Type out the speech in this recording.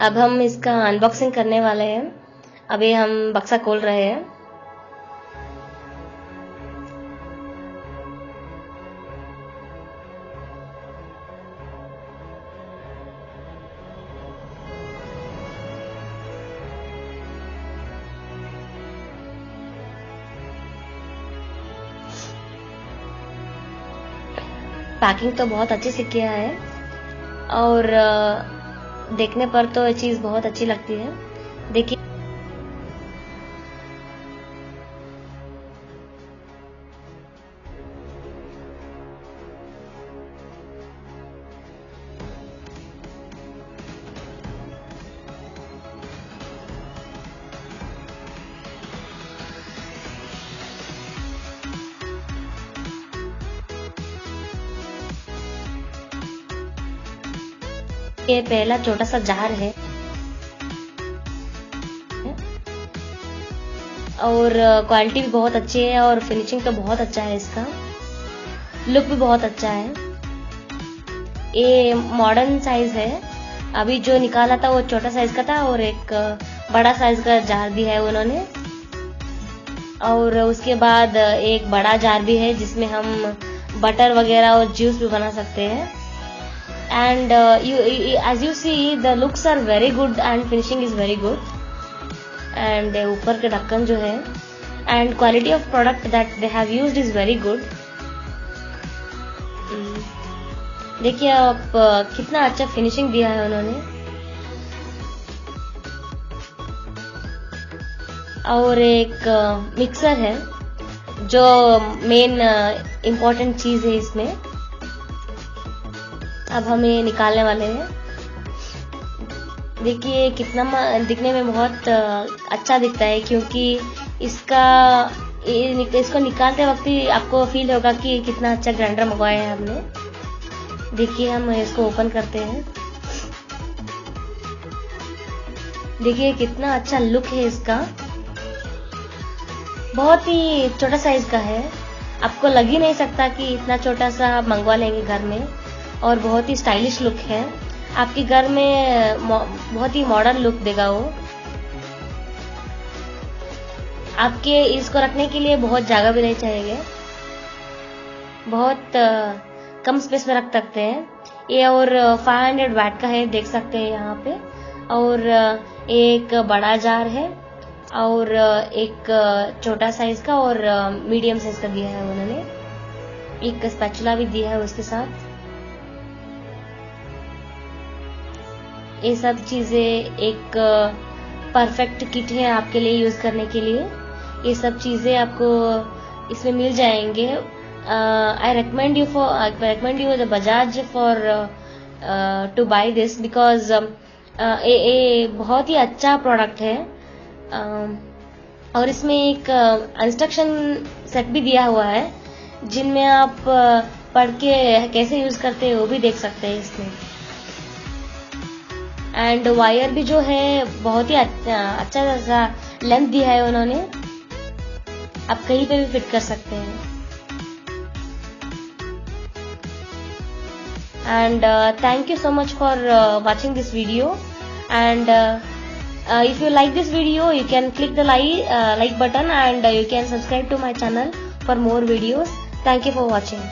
अब हम इसका अनबॉक्सिंग करने वाले हैं। अभी हम बक्सा खोल रहे हैं। पैकिंग तो बहुत अच्छे से किया है और देखने पर तो ये चीज बहुत अच्छी लगती है। देखिए ये पहला छोटा सा जार है और क्वालिटी भी बहुत अच्छी है और फिनिशिंग तो बहुत अच्छा है। इसका लुक भी बहुत अच्छा है। ये मॉडर्न साइज है। अभी जो निकाला था वो छोटा साइज का था और एक बड़ा साइज का जार भी है उन्होंने। और उसके बाद एक बड़ा जार भी है जिसमें हम बटर वगैरह और जूस भी बना सकते हैं। And as you see, the looks are very good and finishing is very good. And ऊपर का ढक्कन जो है and quality of product that they have used is very good. देखिए आप कितना अच्छा फिनिशिंग दिया है उन्होंने। और एक मिक्सर है जो मेन इम्पोर्टेंट चीज है इसमें। अब हम ये निकालने वाले हैं। देखिए कितना दिखने में बहुत अच्छा दिखता है क्योंकि इसको निकालते वक्त ही आपको फील होगा कि कितना अच्छा ग्राइंडर मंगवाया है हमने। देखिए हम इसको ओपन करते हैं। देखिए कितना अच्छा लुक है इसका। बहुत ही छोटा साइज का है। आपको लग ही नहीं सकता कि इतना छोटा सा आप मंगवा लेंगे घर में। और बहुत ही स्टाइलिश लुक है। आपके घर में बहुत ही मॉडर्न लुक देगा वो। आपके इसको रखने के लिए बहुत जगह भी नहीं चाहिए। बहुत कम स्पेस में रख सकते हैं ये। और 500 वाट का है, देख सकते हैं यहाँ पे। और एक बड़ा जार है और एक छोटा साइज का और मीडियम साइज का दिया है उन्होंने। एक स्पैचुला भी दिया है उसके साथ। ये सब चीजें एक परफेक्ट किट है आपके लिए यूज करने के लिए। ये सब चीजें आपको इसमें मिल जाएंगे। I recommend you the Bajaj for to buy this because ये बहुत ही अच्छा प्रोडक्ट है। और इसमें एक इंस्ट्रक्शन सेट भी दिया हुआ है जिनमें आप पढ़ के कैसे यूज करते हैं वो भी देख सकते हैं इसमें। एंड वायर भी जो है बहुत ही अच्छा सा लेंथ दिया है उन्होंने। आप कहीं पे भी फिट कर सकते हैं। And thank you so much for watching this video. And if you like this video, you can click the like button and you can subscribe to my channel for more videos. Thank you for watching.